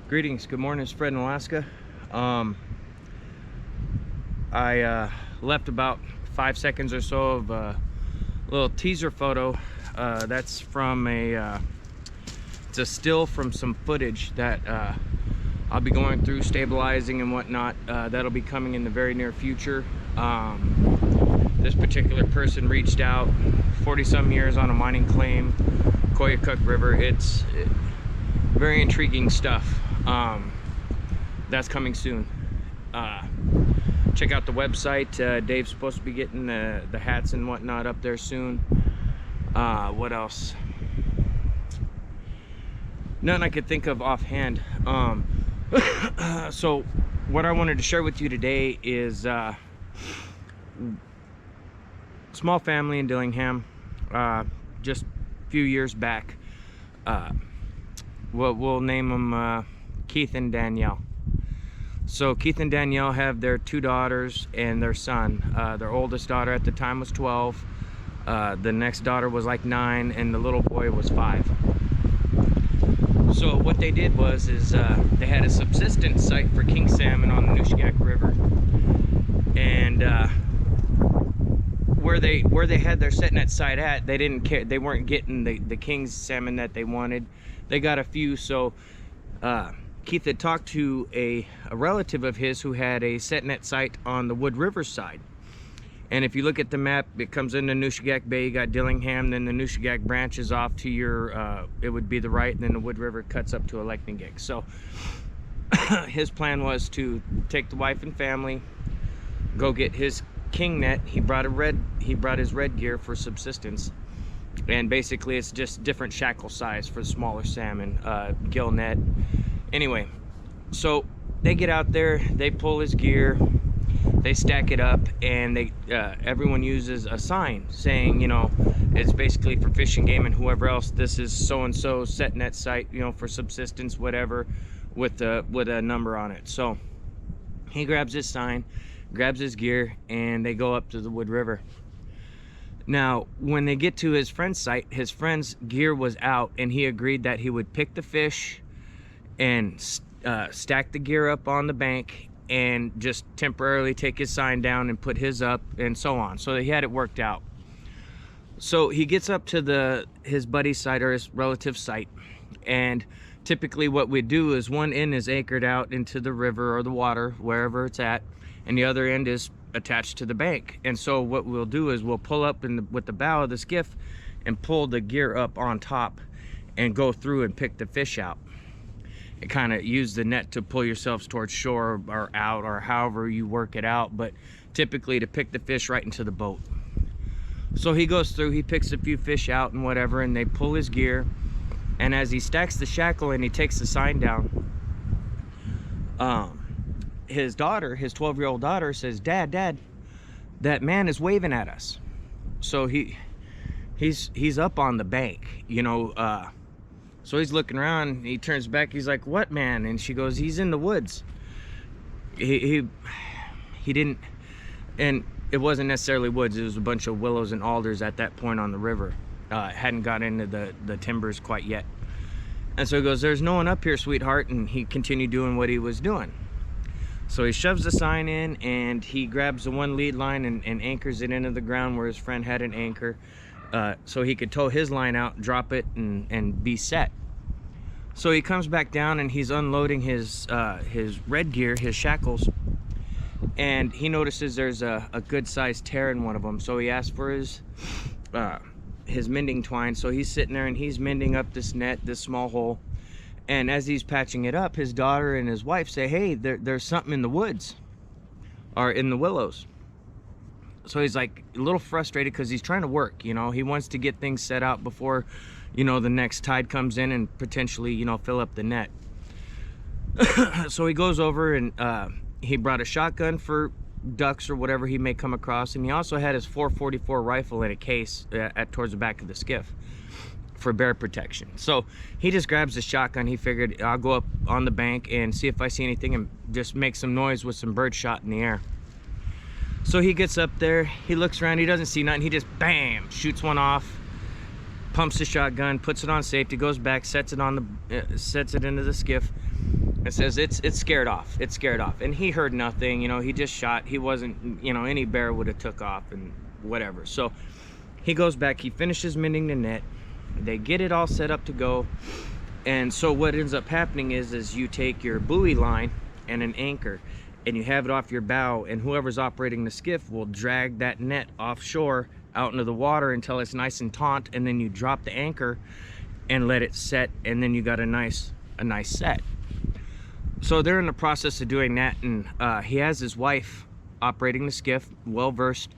Greetings, good morning, it's Fred in Alaska. I left about 5 seconds or so of a little teaser photo. That's from it's a still from some footage that I'll be going through, stabilizing and whatnot. That'll be coming in the very near future. This particular person reached out, 40-some years on a mining claim, Koyukuk River. It's very intriguing stuff. That's coming soon. Check out the website. Dave's supposed to be getting the hats and whatnot up there soon. What else? Nothing I could think of offhand. So what I wanted to share with you today is small family in Dillingham, just a few years back. We'll name them Keith and Danielle. So Keith and Danielle have their 2 daughters and their son. Their oldest daughter at the time was 12. The next daughter was like 9, and the little boy was 5. So what they did was they had a subsistence site for king salmon on the Nushagak River, and where they had their set net site at, they didn't care. They weren't getting the king salmon that they wanted. They got a few. So Keith had talked to a relative of his who had a set net site on the Wood River side. And if you look at the map, it comes into Nushagak Bay. You got Dillingham, then the Nushagak branches off to your, it would be the right, and then the Wood River cuts up to Aleknagik. So his plan was to take the wife and family, go get his king net. He brought his red gear for subsistence, and basically it's just different shackle size for the smaller salmon, gill net. Anyway, so they get out there, they pull his gear, they stack it up, and everyone uses a sign saying, you know, it's basically for Fish and Game and whoever else, this is so-and-so set net site, you know, for subsistence, whatever, with a number on it. So he grabs his sign, grabs his gear, and they go up to the Wood River. Now, when they get to his friend's site, his friend's gear was out, and he agreed that he would pick the fish and stack the gear up on the bank and just temporarily take his sign down and put his up, and so on. So he had it worked out. So he gets up to his buddy's site, or his relative's site, and typically what we do is one end is anchored out into the river or the water, wherever it's at, and the other end is attached to the bank. And so what we'll do is we'll pull up with the bow of the skiff and pull the gear up on top and go through and pick the fish out. And kind of use the net to pull yourselves towards shore or out, or however you work it out, but typically to pick the fish right into the boat. So he goes through, he picks a few fish out and whatever, and they pull his gear, and as he stacks the shackle and he takes the sign down, his daughter, his 12-year-old daughter, says, Dad, that man is waving at us. So he's up on the bank, you know. So he's looking around, he turns back, he's like, what man? And she goes, he's in the woods. He didn't, and it wasn't necessarily woods, it was a bunch of willows and alders at that point on the river. It hadn't got into the timbers quite yet. And so he goes, there's no one up here, sweetheart, and he continued doing what he was doing. So he shoves the sign in, and he grabs the one lead line and anchors it into the ground where his friend had an anchor, so he could tow his line out, drop it, and be set. So he comes back down and he's unloading his red gear, his shackles, and he notices there's a good sized tear in one of them. So he asks for his mending twine. So he's sitting there and he's mending up this net, this small hole. And as he's patching it up, his daughter and his wife say, hey, there's something in the woods, or in the willows. So he's like a little frustrated because he's trying to work, you know. He wants to get things set out before, you know, the next tide comes in and potentially, you know, fill up the net. So he goes over and he brought a shotgun for ducks or whatever he may come across, and he also had his 444 rifle in a case towards the back of the skiff for bear protection. So he just grabs the shotgun. He figured, I'll go up on the bank and see if I see anything and just make some noise with some bird shot in the air. So he gets up there, he looks around, he doesn't see nothing, he just bam, shoots one off, pumps the shotgun, puts it on safety, goes back, sets it into the skiff, It says it's scared off. It's scared off. And he heard nothing, you know, he just shot. He wasn't, you know, any bear would have took off and whatever. So he goes back, he finishes mending the net. They get it all set up to go. And so what ends up happening is you take your buoy line and an anchor and you have it off your bow, and whoever's operating the skiff will drag that net offshore out into the water until it's nice and taut, and then you drop the anchor and let it set, and then you got a nice set. So they're in the process of doing that, and he has his wife operating the skiff, well versed.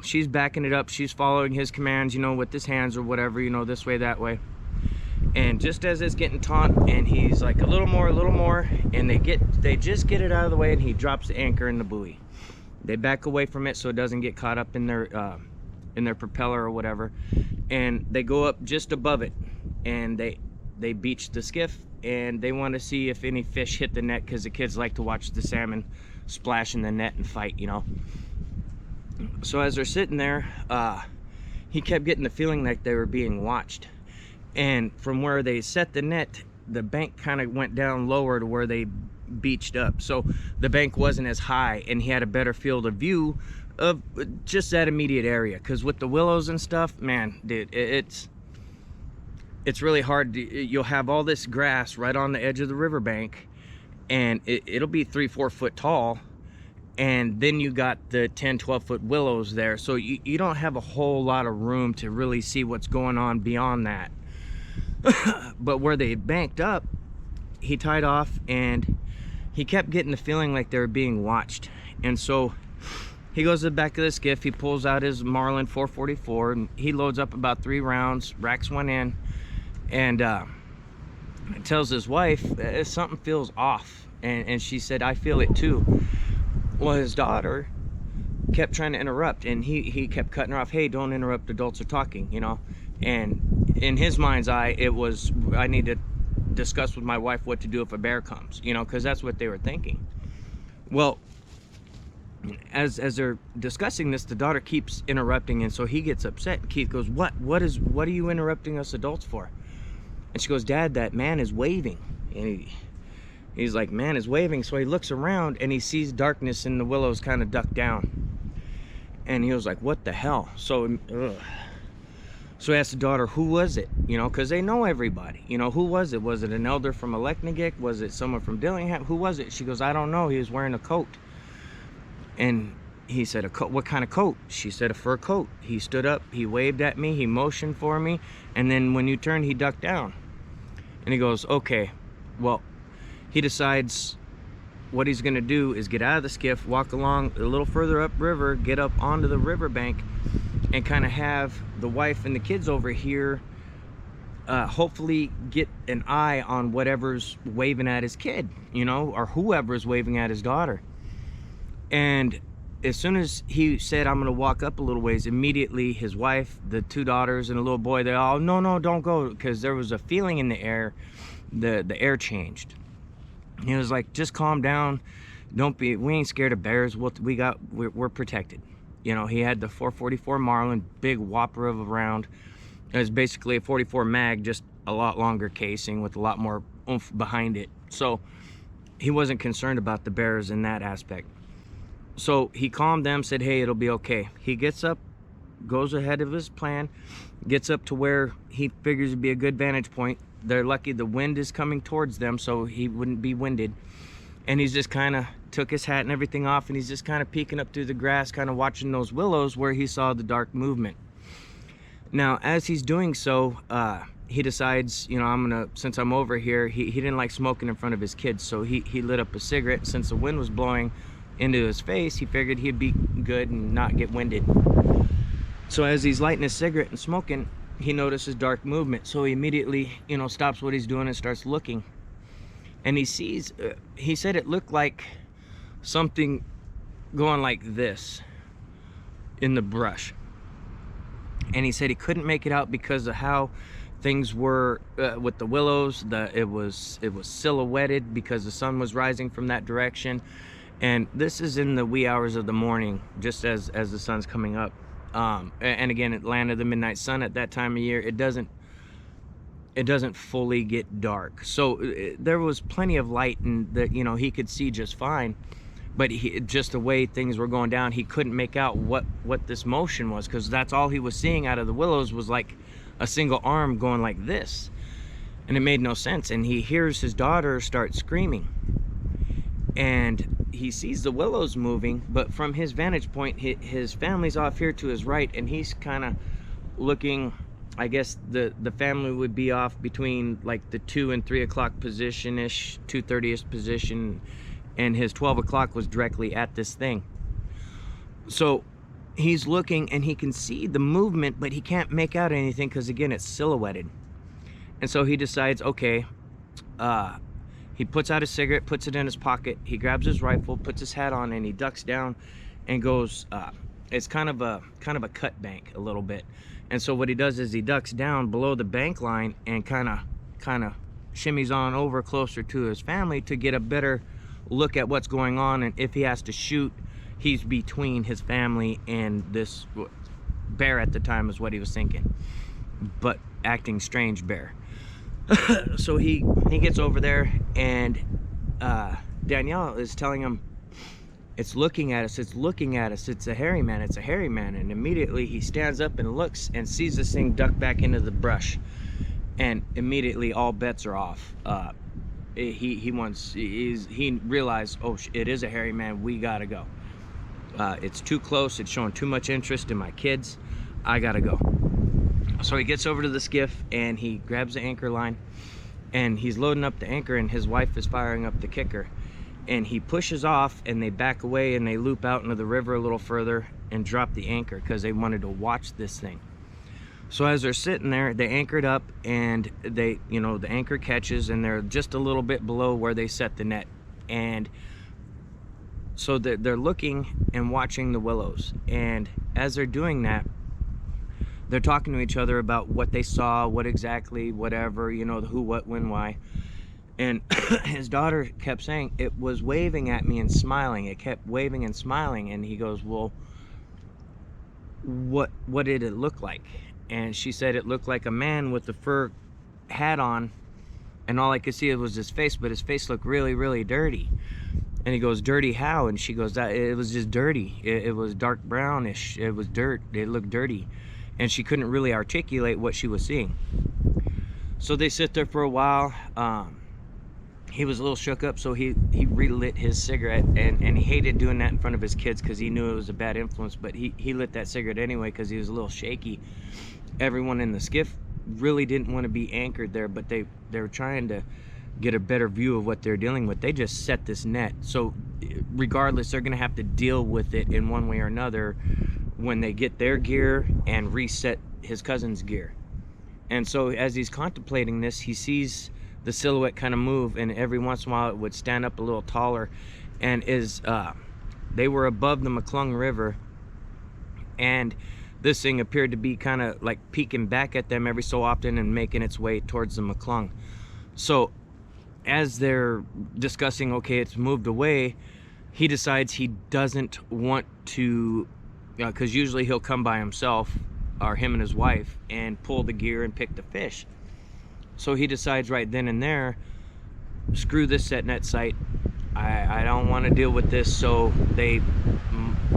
She's backing it up, she's following his commands, you know, with his hands or whatever, you know, this way, that way. And just as it's getting taut, and he's like a little more, and they just get it out of the way, and he drops the anchor in the buoy. They back away from it so it doesn't get caught up in their propeller or whatever, and they go up just above it, and they beach the skiff, and they want to see if any fish hit the net, because the kids like to watch the salmon splash in the net and fight, you know. So as they're sitting there, he kept getting the feeling like they were being watched. And from where they set the net, the bank kind of went down lower to where they beached up. So the bank wasn't as high, and he had a better field of view of just that immediate area. Because with the willows and stuff, man, dude, it's really hard. You'll have all this grass right on the edge of the riverbank, and it'll be 3-4 foot tall. And then you got the 10-12 foot willows there. So you don't have a whole lot of room to really see what's going on beyond that. But where they banked up, he tied off, and he kept getting the feeling like they were being watched. And so he goes to the back of the skiff, he pulls out his Marlin 444, and he loads up about 3 rounds, racks one in, and tells his wife something feels off, and she said, I feel it too. Well, his daughter kept trying to interrupt, and he kept cutting her off. Hey, don't interrupt, adults are talking, you know. And in his mind's eye, it was, I need to discuss with my wife what to do if a bear comes, you know, because that's what they were thinking. Well, as they're discussing this, the daughter keeps interrupting, and so he gets upset. And Keith goes, what are you interrupting us adults for? And she goes, Dad, that man is waving. And he's like, man is waving. So he looks around, and he sees darkness in the willows kind of ducked down. And he was like, what the hell? So So he asked the daughter, who was it? You know, because they know everybody. You know, who was it? Was it an elder from Aleknagik? Was it someone from Dillingham? Who was it? She goes, I don't know. He was wearing a coat. And he said, a coat? What kind of coat? She said, a fur coat. He stood up. He waved at me. He motioned for me. And then when you turned, he ducked down. And he goes, okay. Well, he decides what he's going to do is get out of the skiff, walk along a little further upriver, get up onto the riverbank, and kind of have the wife and the kids over here hopefully get an eye on whatever's waving at his kid, you know, or whoever's waving at his daughter. And as soon as he said, I'm gonna walk up a little ways, immediately his wife, the 2 daughters, and a little boy, they all, no, don't go, because there was a feeling in the air. The air changed. He was like, just calm down, we ain't scared of bears, we're protected. You know, he had the 444 Marlin, big whopper of a round. It was basically a 44 mag, just a lot longer casing with a lot more oomph behind it. So he wasn't concerned about the bears in that aspect. So he calmed them, said, hey, it'll be okay. He gets up, goes ahead of his plan, gets up to where he figures it'd be a good vantage point. They're lucky the wind is coming towards them, so he wouldn't be winded. And he's just kind of took his hat and everything off, and he's just kind of peeking up through the grass, kind of watching those willows where he saw the dark movement. Now, as he's doing so, he decides, you know, since I'm over here, he didn't like smoking in front of his kids, so he lit up a cigarette. Since the wind was blowing into his face, he figured he'd be good and not get winded. So as he's lighting his cigarette and smoking, he notices dark movement. So he immediately, you know, stops what he's doing and starts looking. And he sees, he said it looked like something going like this in the brush. And he said he couldn't make it out because of how things were with the willows. It was silhouetted because the sun was rising from that direction. And this is in the wee hours of the morning, just as the sun's coming up. And again, Atlanta, the midnight sun at that time of year, it doesn't it doesn't fully get dark. So there was plenty of light, and that, you know, he could see just fine, but just the way things were going down, he couldn't make out what this motion was, because that's all he was seeing out of the willows was like a single arm going like this, and it made no sense. And he hears his daughter start screaming, and he sees the willows moving, but from his vantage point, his family's off here to his right, and he's kind of looking. I guess the family would be off between like the 2 and 3 o'clock position-ish, 2:30ish position, and his 12 o'clock was directly at this thing. So he's looking, and he can see the movement, but he can't make out anything because, again, it's silhouetted. And so he decides, okay, he puts out a cigarette, puts it in his pocket, he grabs his rifle, puts his hat on, and he ducks down and goes, it's kind of a cut bank a little bit. And so what he does is he ducks down below the bank line and kind of shimmies on over closer to his family to get a better look at what's going on. And if he has to shoot, he's between his family and this bear at the time, is what he was thinking, but acting strange bear. So he gets over there, and Danielle is telling him, it's looking at us, it's looking at us, it's a hairy man, it's a hairy man. And immediately he stands up and looks and sees this thing duck back into the brush, and immediately all bets are off. He realized, oh, it is a hairy man, we gotta go. It's too close, it's showing too much interest in my kids, I gotta go. So he gets over to the skiff and he grabs the anchor line, and he's loading up the anchor, and his wife is firing up the kicker, and he pushes off, and they back away and they loop out into the river a little further and drop the anchor because they wanted to watch this thing. So as they're sitting there, they anchored up, and they, you know, the anchor catches, and they're just a little bit below where they set the net. And so they're looking and watching the willows, and as they're doing that, they're talking to each other about what they saw, what exactly, whatever, you know, the who, what, when, why. And his daughter kept saying, it was waving at me and smiling, it kept waving and smiling. And he goes, well, what did it look like? And she said it looked like a man with the fur hat on, and all I could see was his face, but his face looked really, really dirty. And he goes, dirty how? And she goes, that it was just dirty. It was dark brownish, it was dirt, it looked dirty. And she couldn't really articulate what she was seeing. So they sit there for a while. He was a little shook up, so he relit his cigarette, and he hated doing that in front of his kids because he knew it was a bad influence, but he lit that cigarette anyway because he was a little shaky. Everyone in the skiff really didn't want to be anchored there, but they were trying to get a better view of what they're dealing with. They just set this net, so regardless, they're going to have to deal with it in one way or another when they get their gear and reset his cousin's gear. And so as he's contemplating this, he sees the silhouette kind of move, and every once in a while it would stand up a little taller. And they were above the McClung River, and this thing appeared to be kind of like peeking back at them every so often and making its way towards the McClung. So as they're discussing, okay, it's moved away, he decides he doesn't want to, because usually he'll come by himself, or him and his wife, and pull the gear and pick the fish. So he decides right then and there, screw this set net site, I don't want to deal with this. So they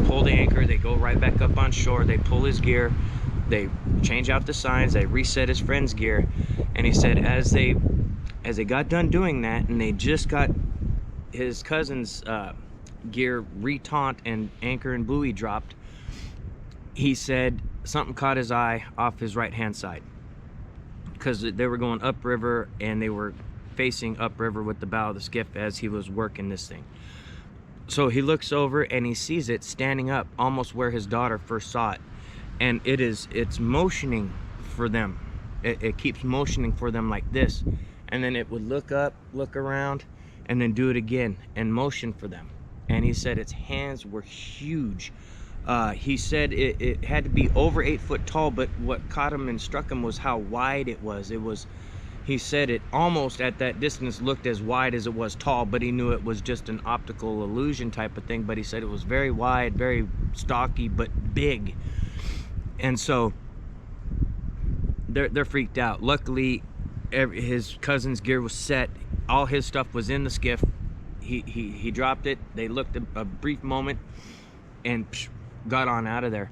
pull the anchor, they go right back up on shore, they pull his gear, they change out the signs, they reset his friend's gear. And he said as they got done doing that, and they just got his cousin's gear retaunt and anchor and buoy dropped, he said something caught his eye off his right hand side, because they were going upriver, and they were facing upriver with the bow of the skiff as he was working this thing. So he looks over and he sees it standing up almost where his daughter first saw it, and it's motioning for them. It keeps motioning for them like this, and then it would look up, look around, and then do it again and motion for them. And he said its hands were huge. He said it had to be over 8 foot tall, but what caught him and struck him was how wide it was. He said it almost at that distance looked as wide as it was tall, but he knew it was just an optical illusion type of thing. But he said it was very wide, very stocky, but big. And so they're freaked out. Luckily, his cousin's gear was set. All his stuff was in the skiff. He dropped it. They looked a brief moment and got on out of there.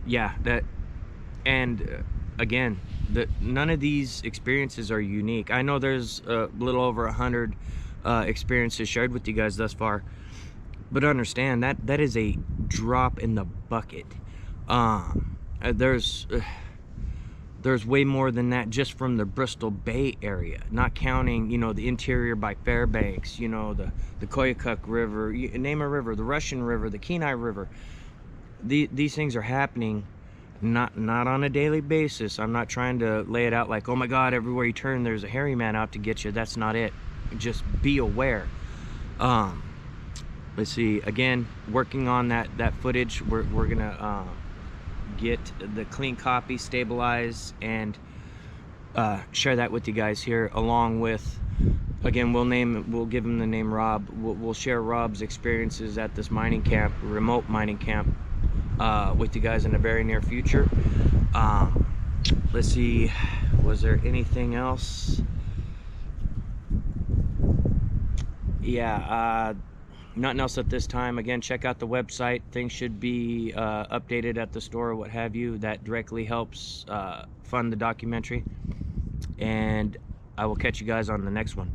Yeah, that, and again, none of these experiences are unique. I know there's a little over 100 experiences shared with you guys thus far, but understand that that is a drop in the bucket. There's way more than that just from the Bristol Bay area, not counting, you know, the interior by Fairbanks, you know, the Koyukuk River, name a river, the Russian River, the Kenai River. These things are happening not on a daily basis. I'm not trying to lay it out like, oh my God, everywhere you turn there's a hairy man out to get you. That's not it. Just be aware. Let's see, again, working on that footage. We're gonna get the clean copy, stabilize, and share that with you guys here, along with, again, we'll give him the name Rob. We'll share Rob's experiences at this mining camp, remote mining camp, with you guys in the very near future. Let's see, was there anything else? Yeah, nothing else at this time. Again, check out the website. Things should be updated at the store, what have you. That directly helps fund the documentary. And I will catch you guys on the next one.